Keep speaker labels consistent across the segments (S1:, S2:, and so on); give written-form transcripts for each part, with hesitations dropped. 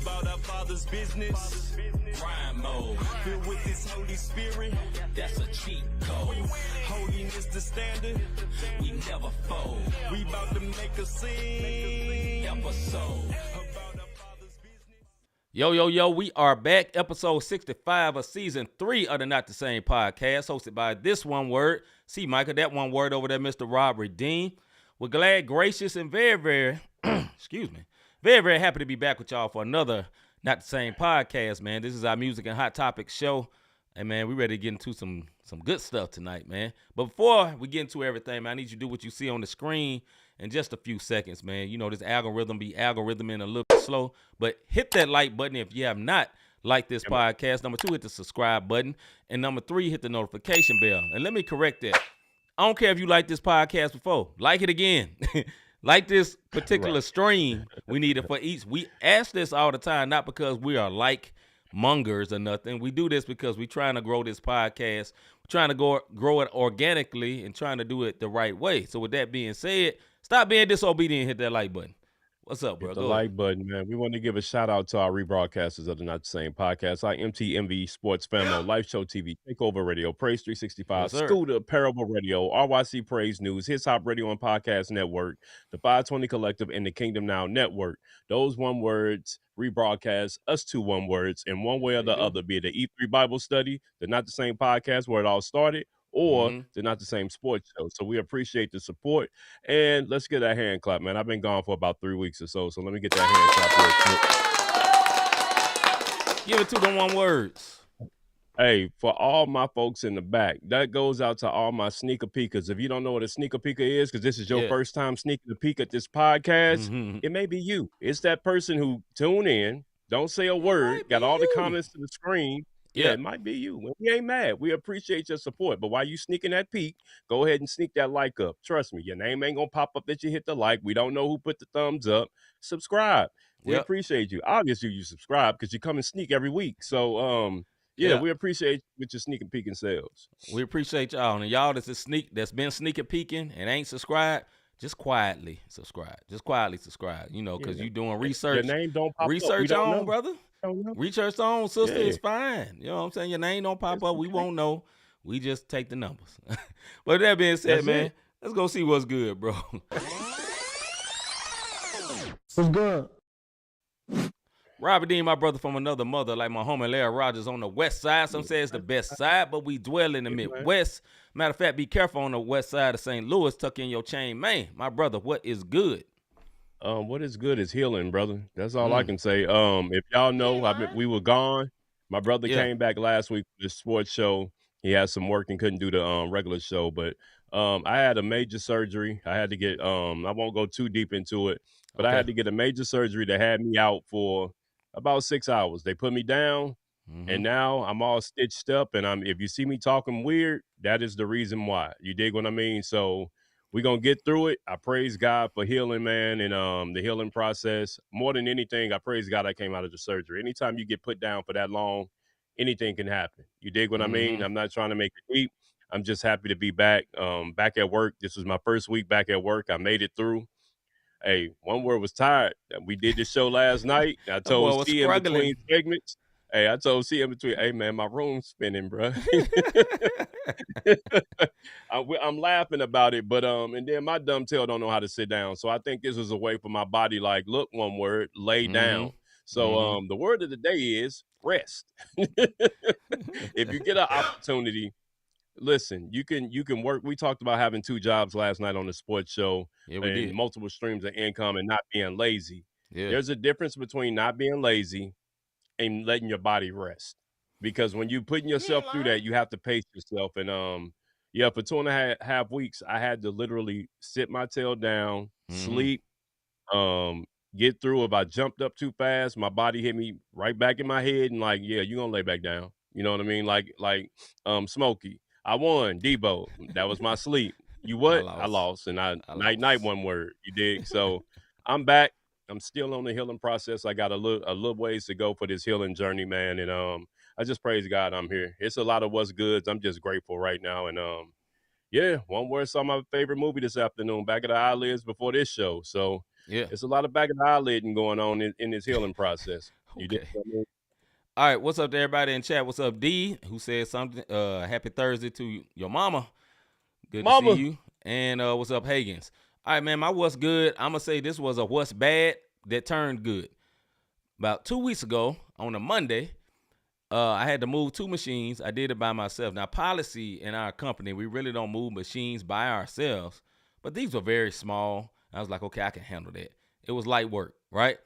S1: about our Father's business. Crime mode, filled with His Holy Spirit. That's a cheat code. Holiness the standard. We never fold. We about to make a scene. Episode.
S2: Yo, we are back. Episode 65 of season 3 of the Not the Same Podcast, hosted by this one word, C-Micah, that one word over there, Mr. Rob Redeem. We're glad, gracious, and very, very happy to be back with y'all for another Not the Same Podcast, man. This is our music and hot topics show. Hey, man, we ready to get into some good stuff tonight, man. But before we get into everything, man, I need you to do what you see on the screen in just a few seconds, man. You know, this algorithm be algorithming a little bit slow, but hit that like button if you have not liked this podcast. Number 2, hit the subscribe button. And number 3, hit the notification bell. And let me correct that. I don't care if you liked this podcast before. Like it again. Like this particular stream, we need it for each. We ask this all the time, not because we are like mongers or nothing. We do this because we're trying to grow this podcast. We're trying to grow it organically and trying to do it the right way. So with that being said, stop being disobedient and hit that like button. What's up, bro?
S3: Hit the like button, man. We want to give a shout out to our rebroadcasters of the Not the Same Podcast, like MTMV Sports Family, Live Show TV, Takeover Radio, Praise 365,
S2: Yes,
S3: Scooter, Parable Radio, RYC Praise News, His Hop Radio and Podcast Network, the 520 Collective, and the Kingdom Now Network. Those one words rebroadcast, us two one words, in one way or the other, be it the E3 Bible Study, the Not the Same Podcast where it all started, or they're not the same sports show. So we appreciate the support. And let's get that hand clap, man. I've been gone for about 3 weeks or so. So let me get that hand clap real quick.
S2: Give it to them one words.
S3: Hey, for all my folks in the back, that goes out to all my sneaker peekers. If you don't know what a sneaker peeker is, because this is your first time sneaking a peek at this podcast, it may be you. It's that person who tune in, don't say a word, got all the comments to the screen. Yeah, it might be you. We ain't mad. We appreciate your support. But while you sneaking that peek, go ahead and sneak that like up. Trust me, your name ain't going to pop up that you hit the like. We don't know who put the thumbs up. Subscribe. We appreciate you. Obviously, you subscribe because you come and sneak every week. So, we appreciate you with your sneaking peeking sales.
S2: We appreciate y'all. And y'all that's been sneaking peeking and ain't subscribed, just quietly subscribe. You know, because you doing research.
S3: Your name don't pop up.
S2: Research on, brother. Research on, sister, is fine. You know what I'm saying? Your name don't pop up. We won't know. We just take the numbers. But with that being said, man, let's go see what's good, bro.
S4: What's good?
S2: Robert Dean, my brother from another mother, like my homie Larry Rogers on the west side. Some say it's the best side, but we dwell in the Midwest. Matter of fact, be careful on the west side of St. Louis. Tuck in your chain, man. My brother, what is good?
S3: What is good is healing, brother. That's all I can say. If y'all know, we were gone. My brother came back last week for the sports show. He had some work and couldn't do the regular show, but I had a major surgery. I had to get I won't go too deep into it, but I had to get a major surgery that had me out for about 6 hours. They put me down, and now I'm all stitched up. And if you see me talking weird, that is the reason why. You dig what I mean? So we're going to get through it. I praise God for healing, man, and the healing process. More than anything, I praise God I came out of the surgery. Anytime you get put down for that long, anything can happen. You dig what I mean? I'm not trying to make it deep. I'm just happy to be back at work. This was my first week back at work. I made it through. Hey, one word was tired. We did this show last night. I told C in between segments. Hey, I told C in between, hey, man, my room's spinning, bro. I'm laughing about it, but and then my dumb tail don't know how to sit down. So I think this was a way for my body, like, look, one word, lay down. So the word of the day is rest. If you get an opportunity, listen, you can work. We talked about having 2 jobs last night on the sports show and multiple streams of income and not being lazy. There's a difference between not being lazy and letting your body rest. Because when you putting yourself through that, you have to pace yourself. And for 2.5 weeks, I had to literally sit my tail down, sleep, get through. If I jumped up too fast, my body hit me right back in my head and like, yeah, you're gonna lay back down. You know what I mean? Like Smokey. I won, Debo. That was my sleep. You what? I lost. And I night one word. You dig? So I'm back. I'm still on the healing process. I got a little ways to go for this healing journey, man. And I just praise God I'm here. It's a lot of what's good. I'm just grateful right now. And one word saw my favorite movie this afternoon, Back of the Eyelids, before this show. So it's a lot of back of the eyelid going on in this healing process. You did.
S2: All right, what's up to everybody in chat? What's up, D, who said something? Happy Thursday to your mama. Good to see you. And what's up, Higgins? All right, man, my what's good, I'm going to say this was a what's bad that turned good. About 2 weeks ago, on a Monday, I had to move 2 machines. I did it by myself. Now, policy in our company, we really don't move machines by ourselves, but these were very small. I was like, okay, I can handle that. It was light work, right?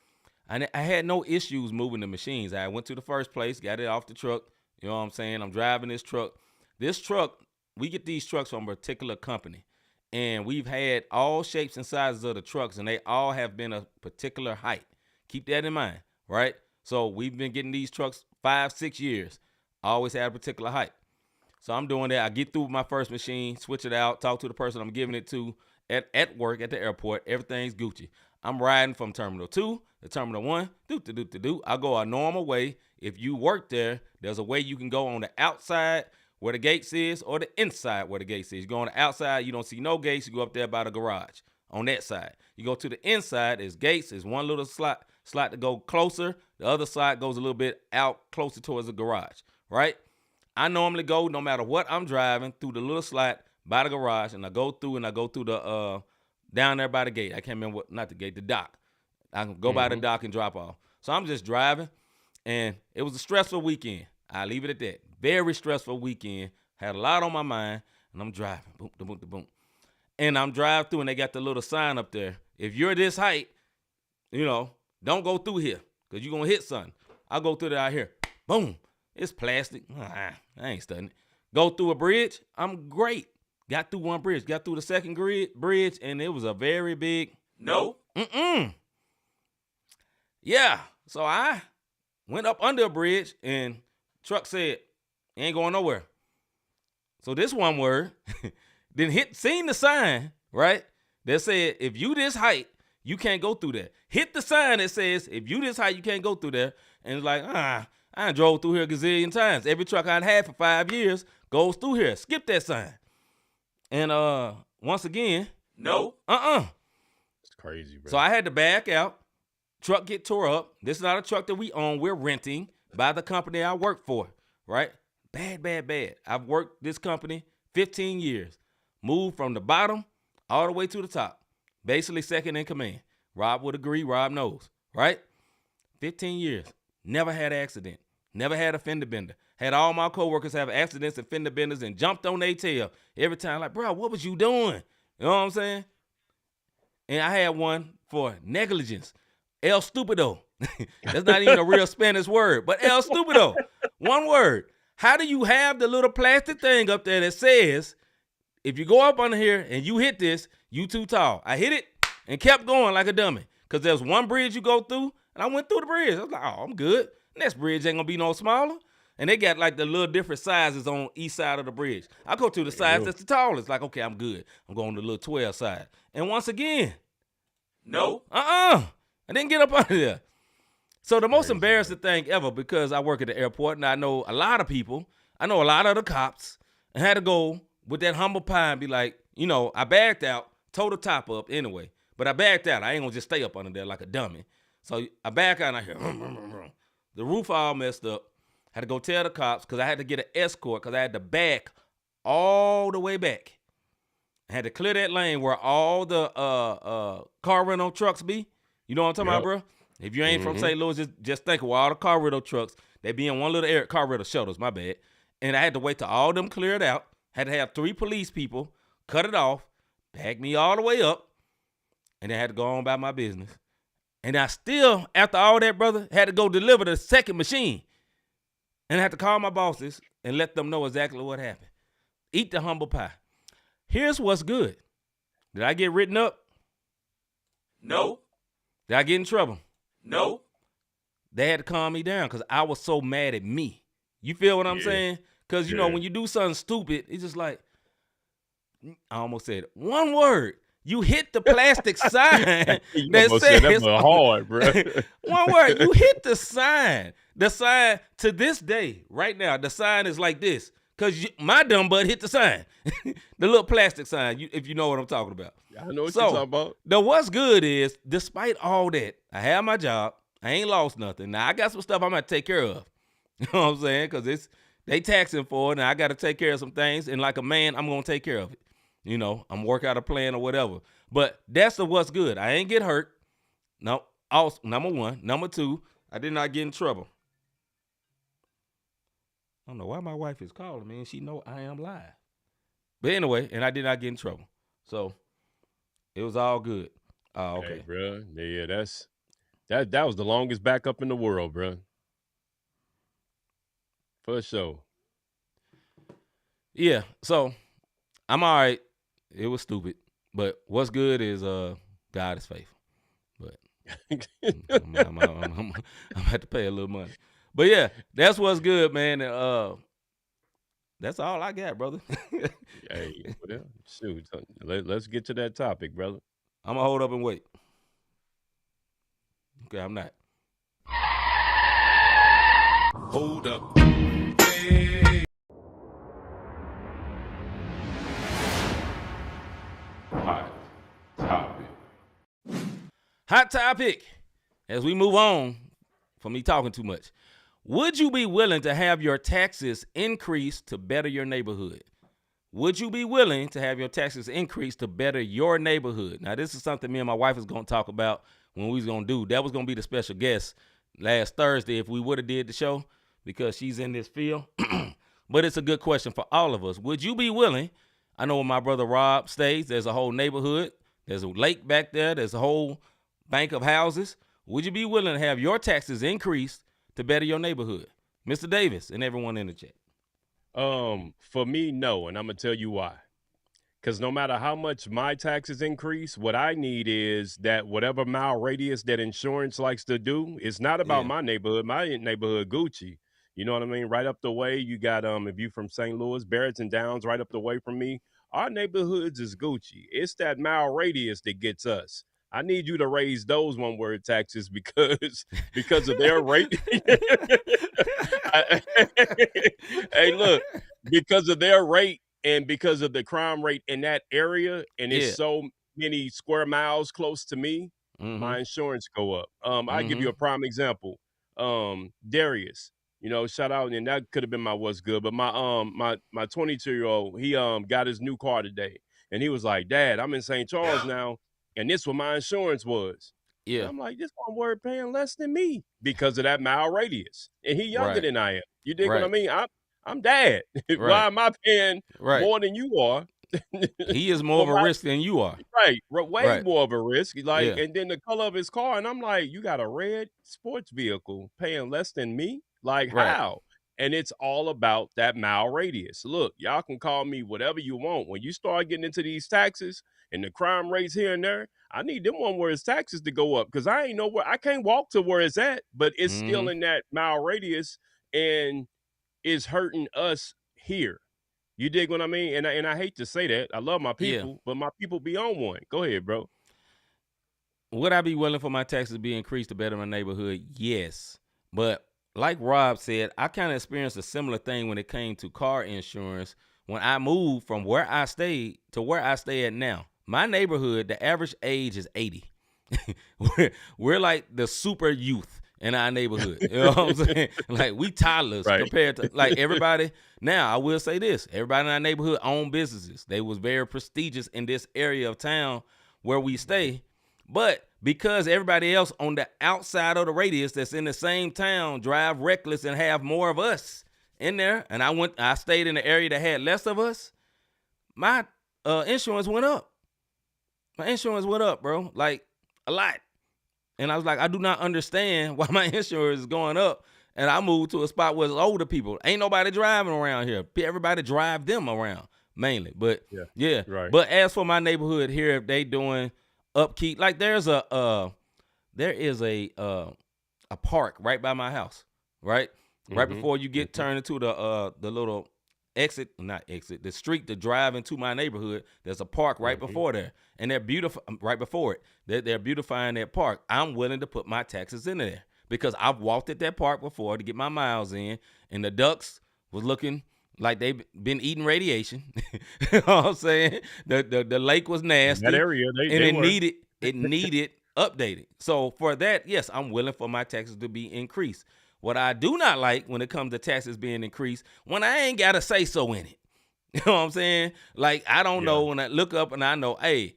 S2: And I had no issues moving the machines. I went to the first place, got it off the truck. You know what I'm saying? I'm driving this truck. This truck, we get these trucks from a particular company, and we've had all shapes and sizes of the trucks, and they all have been a particular height. Keep that in mind, right? So we've been getting these trucks 5-6 years. Always had a particular height. So I'm doing that. I get through my first machine, switch it out, talk to the person I'm giving it to at work at the airport. Everything's Gucci. I'm riding from Terminal 2 to Terminal 1. I go a normal way. If you work there, there's a way you can go on the outside where the gates is or the inside where the gates is. You go on the outside, you don't see no gates. You go up there by the garage on that side. You go to the inside, there's gates. There's one little slot to go closer. The other side goes a little bit out closer towards the garage, right? I normally go, no matter what I'm driving, through the little slot by the garage, and I go through the down there by the gate. I can't remember what, not the gate, the dock. I can go by the dock and drop off. So I'm just driving, and it was a stressful weekend. I leave it at that. Very stressful weekend. Had a lot on my mind, and I'm driving. Boom, boom, boom, boom. And I'm driving through, and they got the little sign up there. If you're this height, don't go through here, because you're going to hit something. I'll go through there out here. Boom. It's plastic. I ain't studying it. Go through a bridge. I'm great. Got through one bridge. Got through the second bridge, and it was a very big no. Yeah. So I went up under a bridge, and truck said, ain't going nowhere. So this one word, seen the sign, right? That said, if you this height, you can't go through there. Hit the sign that says, if you this height, you can't go through there. And it's like, I done drove through here a gazillion times. Every truck I'd had for 5 years goes through here. Skip that sign. And once again, no.
S3: It's crazy, bro.
S2: So I had to back out. Truck get tore up. This is not a truck that we own. We're renting by the company I work for, right? Bad. I've worked this company 15 years. Moved from the bottom all the way to the top. Basically second in command. Rob would agree. Rob knows, right? 15 years. Never had an accident. Never had a fender bender. Had all my coworkers have accidents and fender benders and jumped on their tail every time. Like, bro, what was you doing? You know what I'm saying? And I had one for negligence. El stupido. That's not even a real Spanish word, but el stupido. One word. How do you have the little plastic thing up there that says, if you go up under here and you hit this, you too tall? I hit it and kept going like a dummy because there's one bridge you go through, and I went through the bridge. I was like, oh, I'm good. Next bridge ain't going to be no smaller. And they got like the little different sizes on each side of the bridge. I go to the size that's the tallest. Like, okay, I'm good. I'm going to the little 12 side. And once again, no. I didn't get up under there. So the most embarrassing thing ever, because I work at the airport and I know a lot of people, I know a lot of the cops, and had to go with that humble pie and be like, I backed out, tore the top up anyway, but I backed out. I ain't gonna just stay up under there like a dummy. So I back out and I hear, the roof all messed up. Had to go tell the cops because I had to get an escort because I had to back all the way back. I had to clear that lane where all the car rental trucks be. You know what I'm talking about, bro? If you ain't from St. Louis, just think of all the car rental trucks. They be in one little car rental shuttles, my bad. And I had to wait till all them cleared out. Had to have 3 police people cut it off, back me all the way up, and I had to go on about my business. And I still, after all that, brother, had to go deliver the second machine. And I had to call my bosses and let them know exactly what happened. Eat the humble pie. Here's what's good. Did I get written up? No. Did I get in trouble? No. They had to calm me down because I was so mad at me. You feel what I'm saying? Because, when you do something stupid, it's just like, I almost said it. One word. You hit the plastic sign that says,
S3: that's hard, bro.
S2: One word. You hit the sign. The sign, to this day, right now, the sign is like this. Because my dumb butt hit the sign. The little plastic sign, if you know what I'm talking about.
S3: I know what you're talking about.
S2: The what's good is, despite all that, I have my job. I ain't lost nothing. Now I got some stuff I'm gonna take care of. You know what I'm saying? Because they taxing for it, and I got to take care of some things. And like a man, I'm gonna take care of it. You know, I'm work out a plan or whatever. But that's the what's good. I ain't get hurt. No. Also, number one. Number two, I did not get in trouble. I don't know why my wife is calling me, and she know I am live. But anyway, and I did not get in trouble. So it was all good. Oh, okay.
S3: Hey, bro. Yeah, that was the longest backup in the world, bro. For sure.
S2: Yeah, so I'm all right. It was stupid. But what's good is God is faithful. But I'm gonna have to pay a little money. But yeah, that's what's good, man. That's all I got, brother.
S3: Hey, well, shoot. Let's get to that topic, brother.
S2: I'm gonna hold up and wait. Okay, I'm not.
S1: Hold up. Hey.
S2: Hot topic. As we move on from me talking too much, would you be willing to have your taxes increased to better your neighborhood? Would you be willing to have your taxes increased to better your neighborhood? Now, this is something me and my wife is going to talk about when we was going to do. That was going to be the special guest last Thursday if we would have did the show because she's in this field. But it's a good question for all of us. Would you be willing? I know when my brother Rob stays, there's a whole neighborhood. There's a lake back there. There's a whole bank of houses. Would you be willing to have your taxes increased to better your neighborhood? Mr. Davis and everyone in the chat.
S3: For me, no, and I'm gonna tell you why. Because no matter how much my taxes increase, what I need is that whatever mile radius that insurance likes to do, it's not about my neighborhood. My neighborhood, Gucci. You know what I mean? Right up the way, you got if you from St. Louis, Barretts and Downs, right up the way from me. Our neighborhoods is Gucci. It's that mile radius that gets us. I need you to raise those one-word taxes because of their rate. Hey, look, because of their rate and because of the crime rate in that area, and it's so many square miles close to me, my insurance go up. I give you a prime example. Darius, you know, shout out, and that could have been my what's good, but my 22-year-old, he got his new car today, and he was like, Dad, I'm in St. Charles now. And this what my insurance was. Yeah. And I'm like, this one word paying less than me because of that mile radius. And he younger than I am. You dig what I mean? I'm dad. Why am I paying more than you are?
S2: He is more of a risk than you are.
S3: Right. Way more of a risk. Like, and then the color of his car. And I'm like, you got a red sports vehicle paying less than me? Like, how? And it's all about that mile radius. Look, y'all can call me whatever you want. When you start getting into these taxes and the crime rates here and there, I need them one where it's taxes to go up because I ain't know where I can't walk to where it's at, but it's still in that mile radius and is hurting us here. You dig what I mean? And I hate to say that. I love my people, but my people be on one. Go ahead, bro.
S2: Would I be willing for my taxes to be increased to better my neighborhood? Yes. But like Rob said, I kind of experienced a similar thing when it came to car insurance when I moved from where I stayed to where I stay at now. My neighborhood, the average age is 80. we're like the super youth in our neighborhood. You know what I'm saying? Like we toddlers compared to like everybody. Now, I will say this. Everybody in our neighborhood own businesses. They was very prestigious in this area of town where we stay. But because everybody else on the outside of the radius that's in the same town drive reckless and have more of us in there, and I stayed in the area that had less of us, my insurance went up. My insurance went up, bro, like a lot. And I was like, I do not understand why my insurance is going up. And I moved to a spot where it's older people. Ain't nobody driving around here. Everybody drive them around mainly. But yeah. Right. But as for my neighborhood here, if they doing upkeep, like there is a park right by my house, right? Right before you get turned into the little the street to drive into my neighborhood, there's a park right before there. And they're beautiful right before it. They're beautifying that park. I'm willing to put my taxes in there because I've walked at that park before to get my miles in, and the ducks was looking like they've been eating radiation. You know what I'm saying? The lake was nasty.
S3: That area,
S2: it needed updated. So for that, yes, I'm willing for my taxes to be increased. What I do not like when it comes to taxes being increased, when I ain't got to say so in it. You know what I'm saying? Like, I don't know when I look up and I know, hey,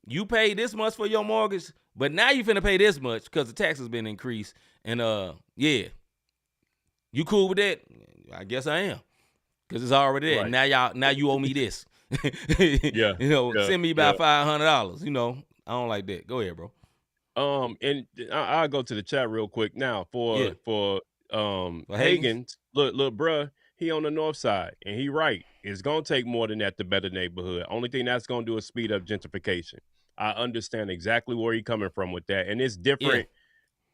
S2: you pay this much for your mortgage, but now you finna pay this much because the tax has been increased. And yeah, you cool with that? I guess I am, because it's already there.
S3: Right.
S2: Now you owe me this.
S3: Yeah.
S2: Send me about $500. I don't like that. Go ahead, bro.
S3: And I'll go to the chat real quick now for
S2: Hagen's?
S3: Hagen's. Look, bruh, he on the north side, and he right. It's gonna take more than that to better neighborhood. Only thing that's gonna do is speed up gentrification. I understand exactly where you're coming from with that, and it's different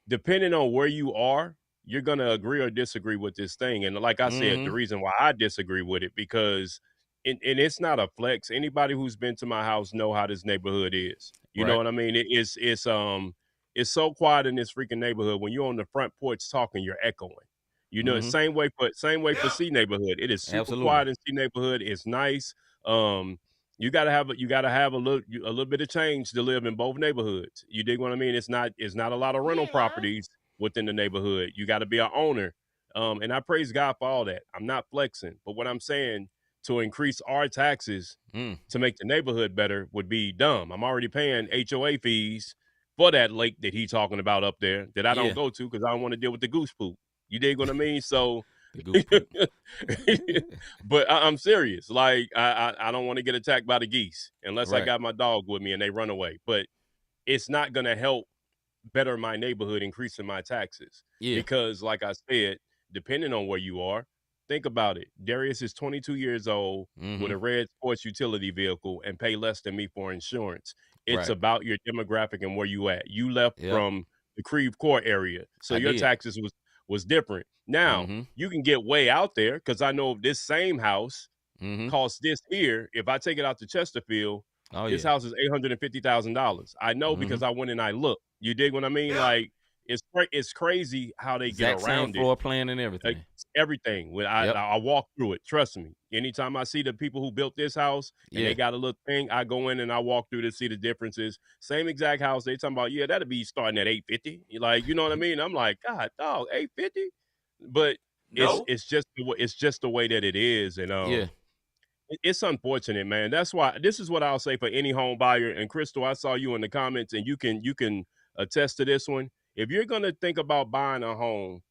S3: depending on where you are. You're gonna agree or disagree with this thing, and like I said, the reason why I disagree with it because, and it's not a flex. Anybody who's been to my house know how this neighborhood is. You know what I mean? It's so quiet in this freaking neighborhood. When you're on the front porch talking, you're echoing. Same way for C neighborhood. It is super quiet in C neighborhood. It's nice. You gotta have a little bit of change to live in both neighborhoods. You dig what I mean? It's not a lot of rental properties within the neighborhood. You got to be an owner. And I praise God for all that. I'm not flexing, but what I'm saying, to increase our taxes to make the neighborhood better would be dumb. I'm already paying HOA fees for that lake that he's talking about up there that I don't go to because I don't want to deal with the goose poop. You dig what I mean? So, but I'm serious. Like, I don't want to get attacked by the geese unless I got my dog with me and they run away. But it's not going to help better my neighborhood, increasing my taxes. Because, like I said, depending on where you are, think about it. Darius is 22 years old with a red sports utility vehicle and pay less than me for insurance. It's about your demographic and where you at. You left from the Creve Coeur area, so your taxes was different. Now, you can get way out there because I know this same house costs this here. If I take it out to Chesterfield, this house is $850,000. I know because I went and I looked. You dig what I mean? Like, it's crazy how they get around it.
S2: Floor plan and everything.
S3: Everything. When I walk through it, trust me. Anytime I see the people who built this house and they got a little thing, I go in and I walk through to see the differences. Same exact house. They talking about, that'll be starting at $850. Like, you know what I mean? I'm like, God, dog, $850. But it's just the way that it is, and it's unfortunate, man. That's why this is what I'll say for any home buyer. And Crystal, I saw you in the comments, and you can attest to this one. If you're gonna think about buying a home,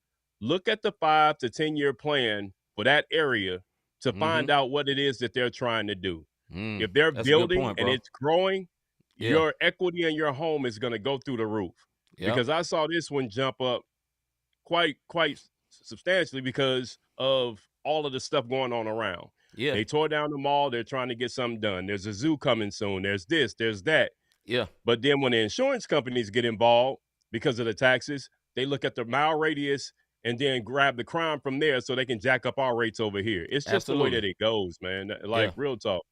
S3: look at the 5 to 10 year plan for that area to find out what it is that they're trying to do. If they're building and it's growing, your equity in your home is gonna go through the roof. Because I saw this one jump up quite substantially because of all of the stuff going on around. They tore down the mall. They're trying to get something done. There's a zoo coming soon. There's this, there's that. But then when the insurance companies get involved because of the taxes, they look at the mile radius and then grab the crime from there so they can jack up our rates over here. It's just the way that it goes, man. Like, real talk.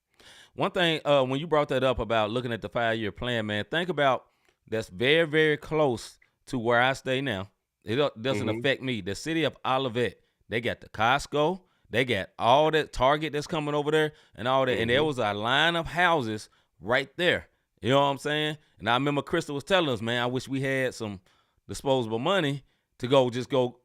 S2: One thing, when you brought that up about looking at the 5-year plan, man, think about that's very, very close to where I stay now. It doesn't affect me. The city of Olivet, they got the Costco. They got all that Target that's coming over there and all that. And there was a line of houses right there. You know what I'm saying? And I remember Crystal was telling us, man, I wish we had some disposable money to go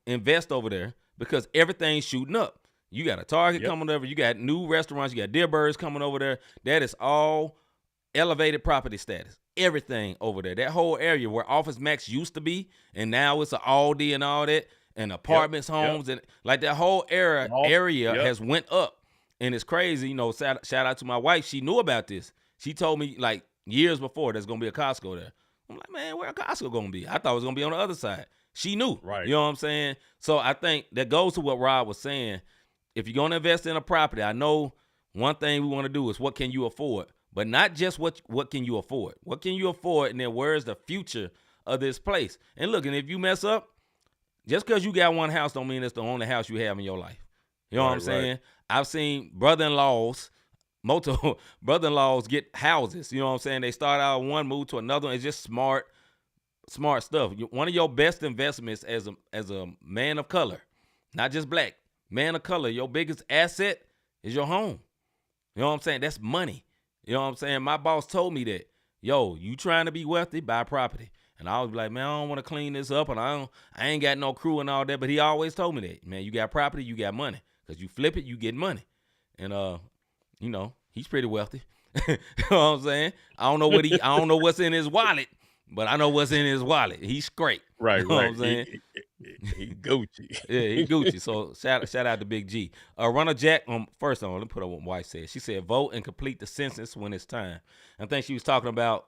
S2: invest over there because everything's shooting up. You got a Target coming over. You got new restaurants. You got Deer Birds coming over there. That is all elevated property status. Everything over there. That whole area where Office Max used to be, and now it's an Aldi and all that, and apartments, homes, and like that whole area has went up. And it's crazy. Shout out to my wife. She knew about this. She told me like years before there's going to be a Costco there. I'm like, man, where a Costco going to be? I thought it was going to be on the other side. She knew. Right. You know what I'm saying? So I think that goes to what Rob was saying. If you're going to invest in a property, I know one thing we want to do is what can you afford? But not just what can you afford? What can you afford? And then where's the future of this place? And look, and if you mess up, just because you got one house don't mean it's the only house you have in your life. You know what I'm saying? Right. I've seen multiple brother-in-laws get houses. You know what I'm saying? They start out one, move to another one. It's just smart stuff. One of your best investments as a man of color, not just black, man of color, your biggest asset is your home. You know what I'm saying? That's money. You know what I'm saying? My boss told me that, you trying to be wealthy, buy property. And I was like, man, I don't want to clean this up, and I ain't got no crew and all that. But he always told me that, man, you got property, you got money, because you flip it, you get money. And you know, he's pretty wealthy. You know what I'm saying? I don't know what's in his wallet, but I know what's in his wallet. He's straight.
S3: Right,
S2: you know
S3: right.
S2: What I'm saying?
S3: He Gucci.
S2: Yeah, he Gucci. So shout out to Big G. Runner Jack, first let me put up what my wife said. She said, vote and complete the census when it's time. I think she was talking about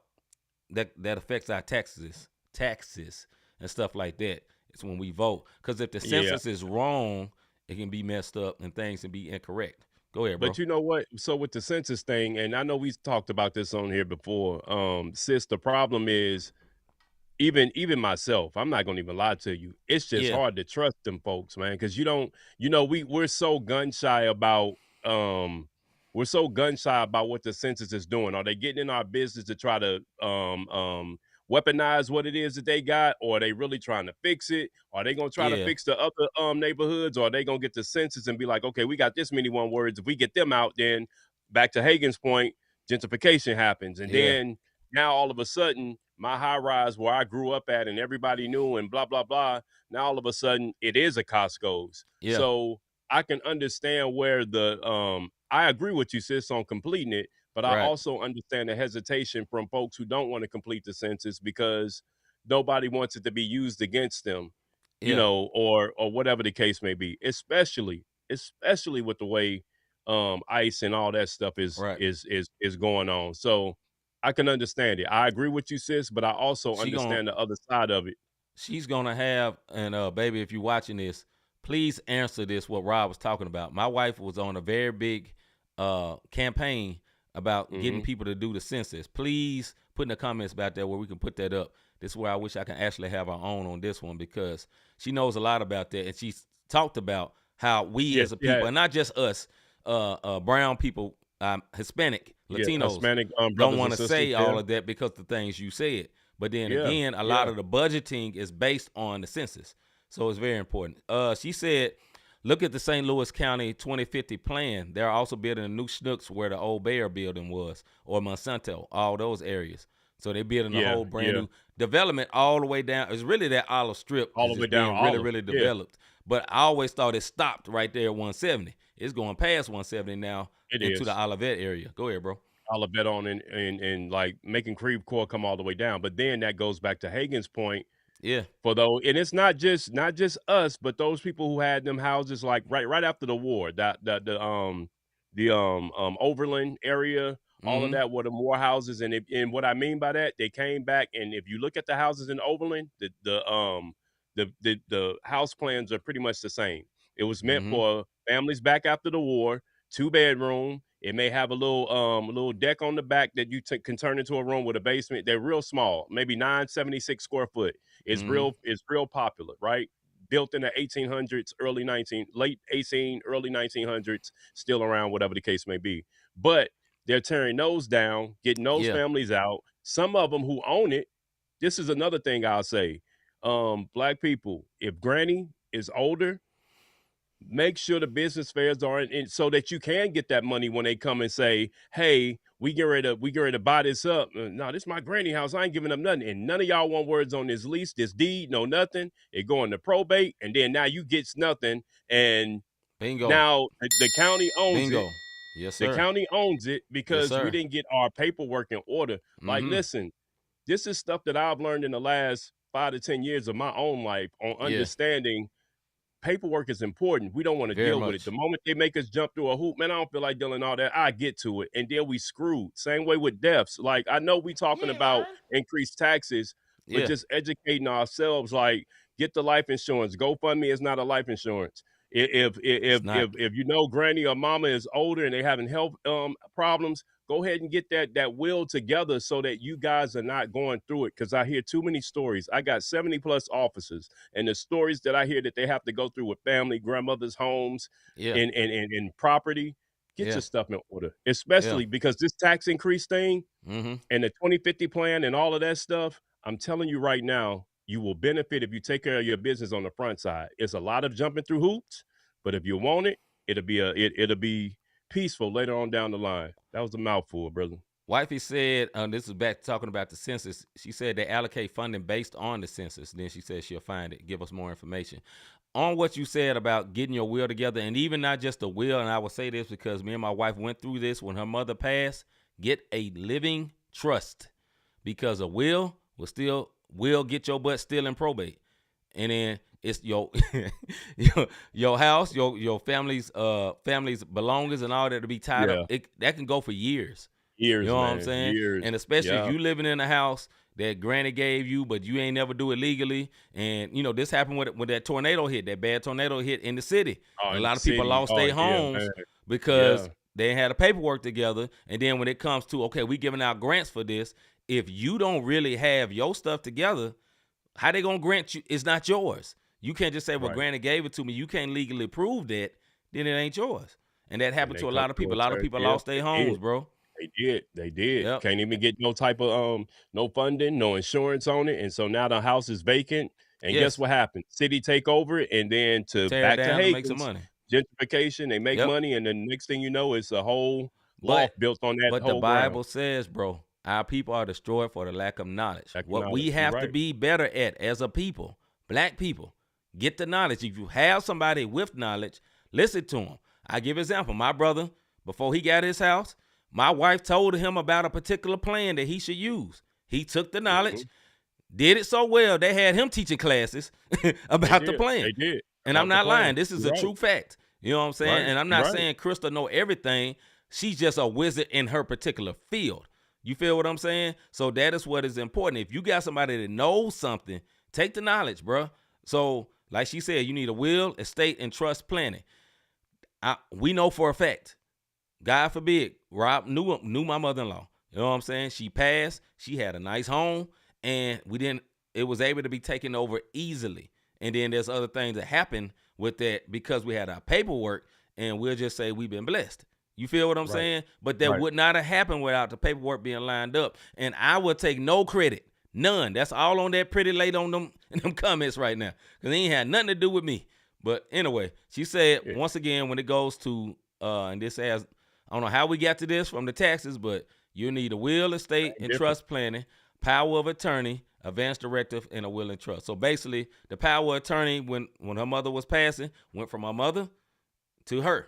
S2: that affects our taxes and stuff like that. It's when we vote. Because if the census is wrong, it can be messed up and things can be incorrect. Go ahead, bro.
S3: But you know what? So with the census thing, and I know we've talked about this on here before, sis, the problem is, even myself, I'm not gonna even lie to you. It's just hard to trust them folks, man, because you don't, we're so gun shy about what the census is doing. Are they getting in our business to try to weaponize what it is that they got, or are they really trying to fix it? Are they gonna try to fix the other neighborhoods, or are they gonna get the census and be like, okay, we got this many one words. If we get them out, then back to Hagen's point, gentrification happens, and then now all of a sudden, my high rise where I grew up at and everybody knew and blah, blah, blah. Now all of a sudden it is a Costco's.
S2: Yeah.
S3: So I can understand where I agree with you, sis, on completing it, but I also understand the hesitation from folks who don't want to complete the census because nobody wants it to be used against them, you know, or whatever the case may be, especially with the way ICE and all that stuff is going on. So I can understand it. I agree with you, sis, but I also understand the other side of it.
S2: She's gonna have, and baby, if you're watching this, please answer this. What Rob was talking about. My wife was on a very big campaign about getting people to do the census. Please put in the comments about that where we can put that up. This is where I wish I can actually have our own on this one because she knows a lot about that, and she's talked about how we as a people, and not just us, brown people, Hispanic, Latinos, don't want to say all of that because the things you said. But then again, a lot of the budgeting is based on the census. So it's very important. She said, look at the St. Louis County 2050 plan. They're also building a new Schnucks where the old Bayer building was, or Monsanto, all those areas. So they're building a whole brand new development all the way down. It's really that olive strip.
S3: All the way down.
S2: Really developed. But I always thought it stopped right there at 170. It's going past 170 now into the Olivet area. Go ahead, bro.
S3: Olivet on and like making Creve Coeur come all the way down. But then that goes back to Hagen's point.
S2: Yeah.
S3: And it's not just us, but those people who had them houses like right after the war, the Overland area, all of that were the more houses. And what I mean by that, they came back, and if you look at the houses in Overland, the house plans are pretty much the same. It was meant for families back after the war, 2-bedroom. It may have a little deck on the back that you can turn into a room with a basement. They're real small, maybe 976 square foot. It's real popular, right? Built in the 1800s, late 18, early 1900s, still around, whatever the case may be. But they're tearing those down, getting those families out. Some of them who own it. This is another thing I'll say. Black people, if granny is older, make sure the business fairs are in so that you can get that money when they come and say, hey, we get ready to buy this up. No, this is my granny house. I ain't giving up nothing. And none of y'all want words on this lease, this deed, no nothing. It going to probate. And then now you get nothing. And
S2: bingo.
S3: Now the county owns it.
S2: Yes, sir.
S3: The county owns it because we didn't get our paperwork in order. Like, listen, this is stuff that I've learned in the last 5 to 10 years of my own life on understanding paperwork is important. We don't want to deal with it. The moment they make us jump through a hoop, man, I don't feel like dealing all that. I get to it. And then we screwed. Same way with deaths. Like, I know we talking about increased taxes, but just educating ourselves, like, get the life insurance. GoFundMe is not a life insurance. If you know granny or mama is older and they having health problems, go ahead and get that will together so that you guys are not going through it. Because I hear too many stories. I got 70 plus officers, and the stories that I hear that they have to go through with family, grandmothers' homes, and property. Get your stuff in order, especially because this tax increase thing and the 2050 plan and all of that stuff. I'm telling you right now, you will benefit if you take care of your business on the front side. It's a lot of jumping through hoops, but if you want it, it'll be peaceful later on down the line. That was a mouthful, brother.
S2: Wifey said, this is back talking about the census. She said they allocate funding based on the census. Then she said she'll find it, give us more information. On what you said about getting your will together, and even not just a will, and I will say this because me and my wife went through this when her mother passed, get a living trust, because a will get your butt still in probate. And then it's your your house, your family's belongings and all that to be tied up. That can go for years.
S3: Years,
S2: you know
S3: man.
S2: what I'm saying?
S3: Years.
S2: And especially if you living in a house that granny gave you, but you ain't never do it legally. And, this happened when that tornado hit, that bad tornado hit in the city. A lot of people lost their homes because they ain't had the paperwork together. And then when it comes to, okay, we giving out grants for this, if you don't really have your stuff together, how they going to grant you? It's not yours. You can't just say, well, granny gave it to me. You can't legally prove that, then it ain't yours. And that happened to a lot of people. A lot of people lost their homes, bro.
S3: They did.
S2: Yep.
S3: Can't even get no type of no funding, no insurance on it, and so now the house is vacant. And guess what happened? City take over, and then
S2: tear
S3: back
S2: it down
S3: to
S2: and make some
S3: Hagen's,
S2: money.
S3: gentrification. They make money, and the next thing you know, it's a whole loft built on that.
S2: But
S3: whole
S2: the Bible
S3: ground.
S2: says, bro, our people are destroyed for the lack of knowledge. What we
S3: You're
S2: have to
S3: right.
S2: be better at as a people, black people, get the knowledge. If you have somebody with knowledge, listen to them. I give an example. My brother, before he got his house, my wife told him about a particular plan that he should use. He took the knowledge, did it so well, they had him teaching classes about the plan.
S3: They did.
S2: And I'm not lying. This is a true fact. You know what I'm saying?
S3: Right.
S2: And I'm not saying Krista know everything. She's just a wizard in her particular field. You feel what I'm saying? So that is what is important. If you got somebody that knows something, take the knowledge, bro. So like she said, you need a will, estate, and trust planning. We know for a fact, God forbid, Rob knew my mother-in-law. You know what I'm saying? She passed. She had a nice home, and it was able to be taken over easily. And then there's other things that happen with that because we had our paperwork, and we'll just say we've been blessed. You feel what I'm saying? But that would not have happened without the paperwork being lined up. And I would take no credit, none. That's all on that pretty lady on them comments right now, because they ain't had nothing to do with me. But anyway, she said, once again, when it goes to, and this has, I don't know how we got to this from the taxes, but you need a will, estate, and trust planning, power of attorney, advance directive, and a will and trust. So basically, the power of attorney, when her mother was passing, went from her mother to her.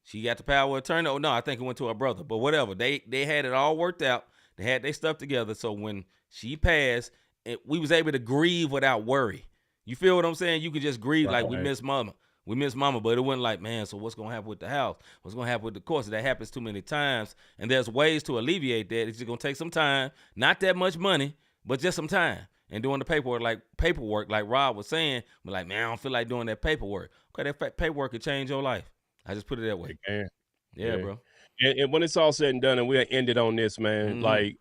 S2: She got the power of attorney. Oh, no, I think it went to her brother. But whatever. They had it all worked out. They had their stuff together. So when she passed, we was able to grieve without worry. You feel what I'm saying? You could just grieve like we miss mama. We miss mama, but it wasn't like, man, so what's going to happen with the house? What's going to happen with the course? That happens too many times, and there's ways to alleviate that. It's just going to take some time, not that much money, but just some time. And doing the paperwork like Rob was saying, we're like, man, I don't feel like doing that paperwork. Okay, that paperwork could change your life. I just put it that way. Yeah, bro.
S3: And when it's all said and done, and we'll end it on this, man. Like,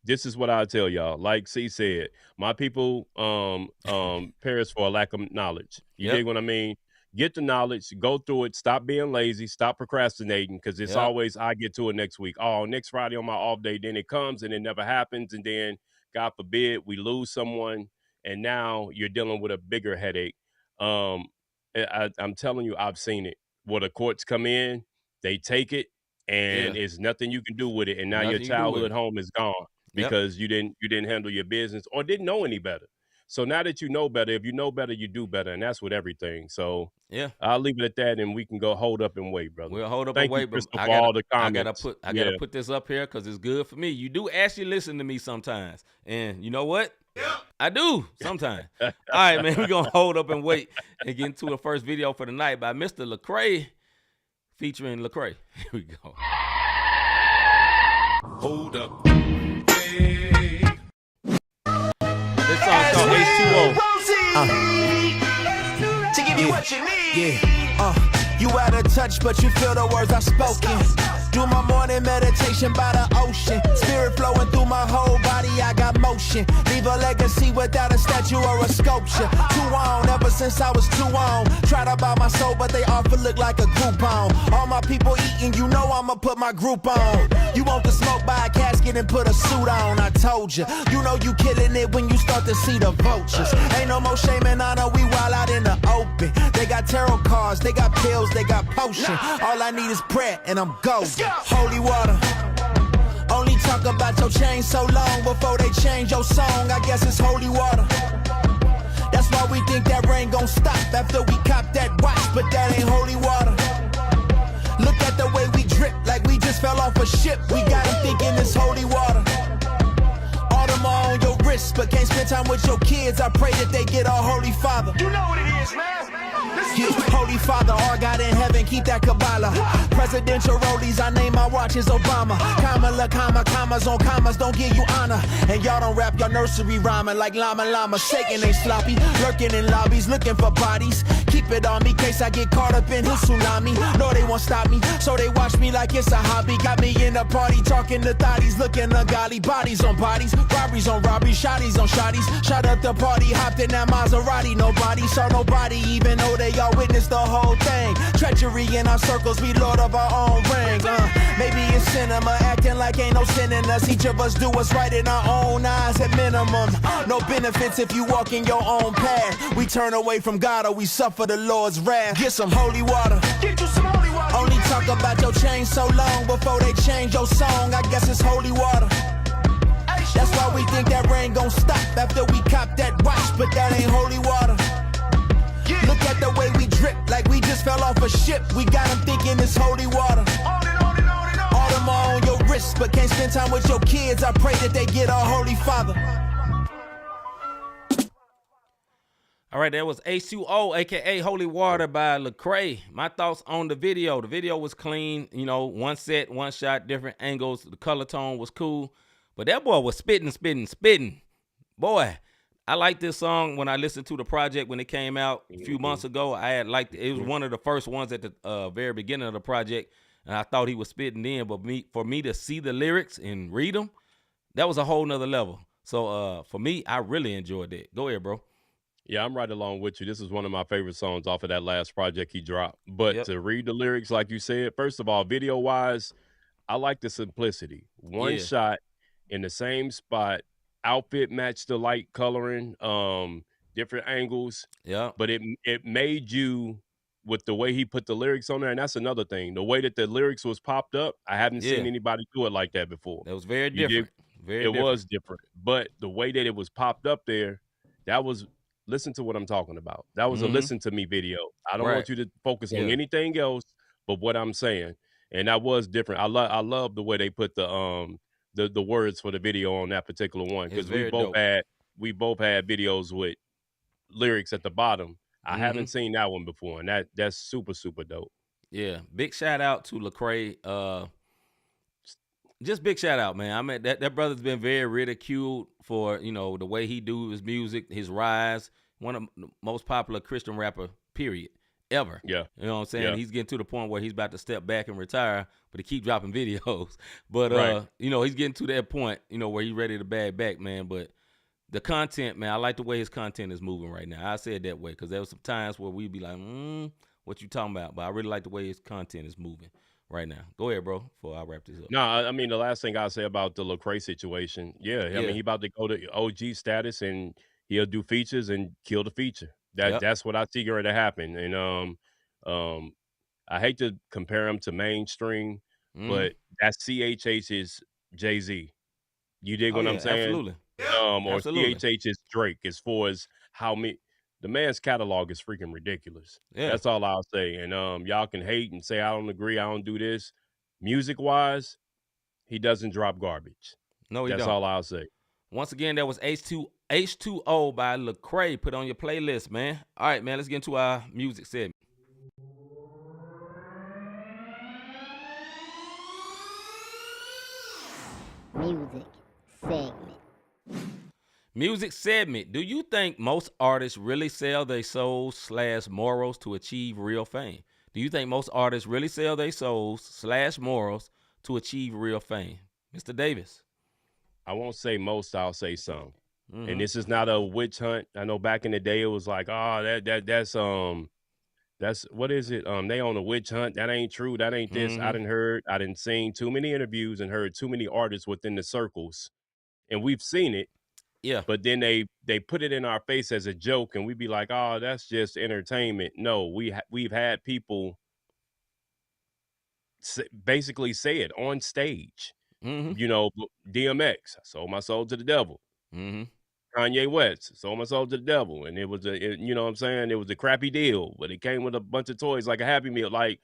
S3: this is what I tell y'all. Like C said, my people perish for a lack of knowledge. You dig what I mean? Get the knowledge, go through it, stop being lazy, stop procrastinating, because it's always, I get to it next week. Oh, next Friday on my off day, then it comes and it never happens. And then, God forbid, we lose someone, and now you're dealing with a bigger headache. I'm telling you, I've seen it. Where the courts come in, they take it, and there's nothing you can do with it. And now your childhood home is gone because you didn't handle your business or didn't know any better. So now that you know better, if you know better, you do better, and that's with everything. So I'll leave it at that, and we can go hold up and wait, brother.
S2: We'll hold up and wait, but I gotta put this up here because it's good for me. You do actually listen to me sometimes, and you know what? I do sometimes. All right, man, we're gonna hold up and wait and get into the first video for the night by Mr. Lecrae featuring Lecrae. Here we go.
S1: Hold up. Hey.
S2: This song's called H2O.
S5: To give you what you need. You out of touch, but you feel the words I've spoken. Do my morning meditation by the ocean. Spirit flowing through my whole body, I got motion. Leave a legacy without a statue or a sculpture. Too on, ever since I was too on. Try to buy my soul, but they often look like a Groupon. All my people eating, you know I'ma put my group on. You want the smoke by a casket and put a suit on, I told you. You know you killing it when you start to see the vultures. Ain't no more shame and honor, we wild out in the open. They got tarot cards, they got pills, they got potion. All I need is prayer and I'm golden. Holy water, only talk about your chain so long before they change your song. I guess it's holy water. That's why we think that rain gon' stop after we cop that watch, but that ain't holy water. Look at the way we drip, like we just fell off a ship. We got them thinking it's holy water. All them on your wrist, but can't spend time with your kids. I pray that they get our Holy Father. You know what it is, man. Yeah, Holy Father, our God in heaven, keep that Kabbalah. Presidential rollies, I name my watches Obama. Kamala, commas on commas, don't give you honor. And y'all don't rap your nursery rhyming like llama. Shaking ain't sloppy, lurking in lobbies, looking for bodies. Keep it on me, case I get caught up in his tsunami. No, they won't stop me, so they watch me like it's a hobby. Got me in a party, talking to thotties, looking ungodly. Bodies on bodies, robberies on robberies, shotties on shotties. Shot up the party, hopped in that Maserati. Nobody saw nobody, even though they all witnessed the whole thing. Treachery in our circles, we lord of our own ring. Maybe it's cinema, acting like ain't no sin in us. Each of us do what's right in our own eyes at minimum. No benefits if you walk in your own path. We turn away from God or we suffer the Lord's wrath. Get some holy water. Get you some holy water. Only talk about your chain so long before they change your song. I guess it's holy water. That's why we think that rain gon' stop after we cop that watch, but that ain't holy water. Look at the way we drip, like we just fell off a ship. We got them thinking it's holy water. All them on your wrist, but can't spend time with your kids. I pray that they get our Holy Father.
S2: All right, that was H2O, a.k.a. Holy Water by Lecrae. My thoughts on the video. The video was clean, you know, one set, one shot, different angles. The color tone was cool. But that boy was spitting. Boy, I liked this song when I listened to the project when it came out a few months ago. I had liked it. It was one of the first ones at the very beginning of the project, and I thought he was spitting in. But for me to see the lyrics and read them, that was a whole nother level. So for me, I really enjoyed that. Go ahead, bro.
S3: Yeah, I'm right along with you. This is one of my favorite songs off of that last project he dropped. But to read the lyrics, like you said, first of all, video-wise, I like the simplicity. One shot in the same spot, outfit matched the light coloring, different angles. Yeah. But it made you, with the way he put the lyrics on there, and that's another thing. The way that the lyrics was popped up, I haven't seen anybody do it like that before.
S2: That was very different.
S3: It was different. But the way that it was popped up there, that was, listen to what I'm talking about. That was a listen to me video. I don't want you to focus on anything else but what I'm saying. And that was different. I love the way they put the words for the video on that particular one, because we both had videos with lyrics at the bottom. I haven't seen that one before, and that's super, super dope.
S2: Yeah, big shout out to Lecrae. Just big shout out, man. I mean, that brother's been very ridiculed for, you know, the way he do his music, his rise. One of the most popular Christian rapper, period, ever. Yeah. You know what I'm saying? Yeah. He's getting to the point where he's about to step back and retire, but he keep dropping videos. But, you know, he's getting to that point, you know, where he's ready to bag back, man. But the content, man, I like the way his content is moving right now. I say it that way because there was some times where we'd be like, what you talking about? But I really like the way his content is moving right now. Go ahead, bro, before I wrap this up.
S3: No, I mean, the last thing I'll say about the Lecrae situation, I mean, he about to go to OG status, and he'll do features and kill the feature. That's what I see going to happen. And I hate to compare him to mainstream, but that CHH is Jay-Z. You dig what I'm saying?
S2: Absolutely.
S3: Or CHH is Drake, as far as how many. The man's catalog is freaking ridiculous. Yeah. That's all I'll say. And y'all can hate and say I don't agree, I don't do this. Music-wise, he doesn't drop garbage.
S2: No, he don't.
S3: That's all I'll say.
S2: Once again, that was H2O by Lecrae. Put on your playlist, man. All right, man, let's get into our music segment.
S6: Music segment.
S2: Music segment. Do you think most artists really sell their souls / morals to achieve real fame? Do you think most artists really sell their souls / morals to achieve real fame? Mr. Davis.
S3: I won't say most, I'll say some. And this is not a witch hunt. I know back in the day it was like, that's what is it? They on a witch hunt. That ain't true. That ain't this. I done seen too many interviews and heard too many artists within the circles. And we've seen it. Yeah. But then they put it in our face as a joke, and we be like, oh, that's just entertainment. No, we've had people basically say it on stage. You know, DMX, I sold my soul to the devil. Kanye West, sold my soul to the devil. And it was you know what I'm saying? It was a crappy deal, but it came with a bunch of toys like a Happy Meal. Like,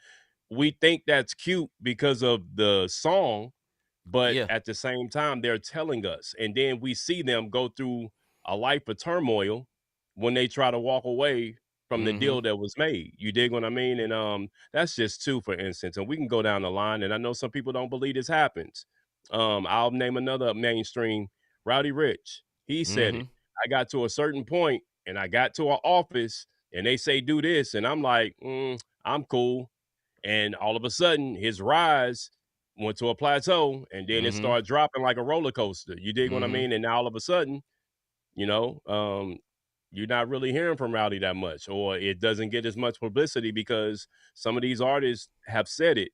S3: we think that's cute because of the song, but at the same time, they're telling us. And then we see them go through a life of turmoil when they try to walk away from the deal that was made. You dig what I mean? And that's just two, for instance. And we can go down the line, and I know some people don't believe this happens. I'll name another mainstream, Rowdy Rich. He said it. I got to a certain point, and I got to an office, and they say do this, and I'm like, I'm cool. And all of a sudden, his rise went to a plateau, and then it started dropping like a roller coaster. You dig what I mean? And now all of a sudden, you know, you're not really hearing from Rowdy that much, or it doesn't get as much publicity because some of these artists have said it.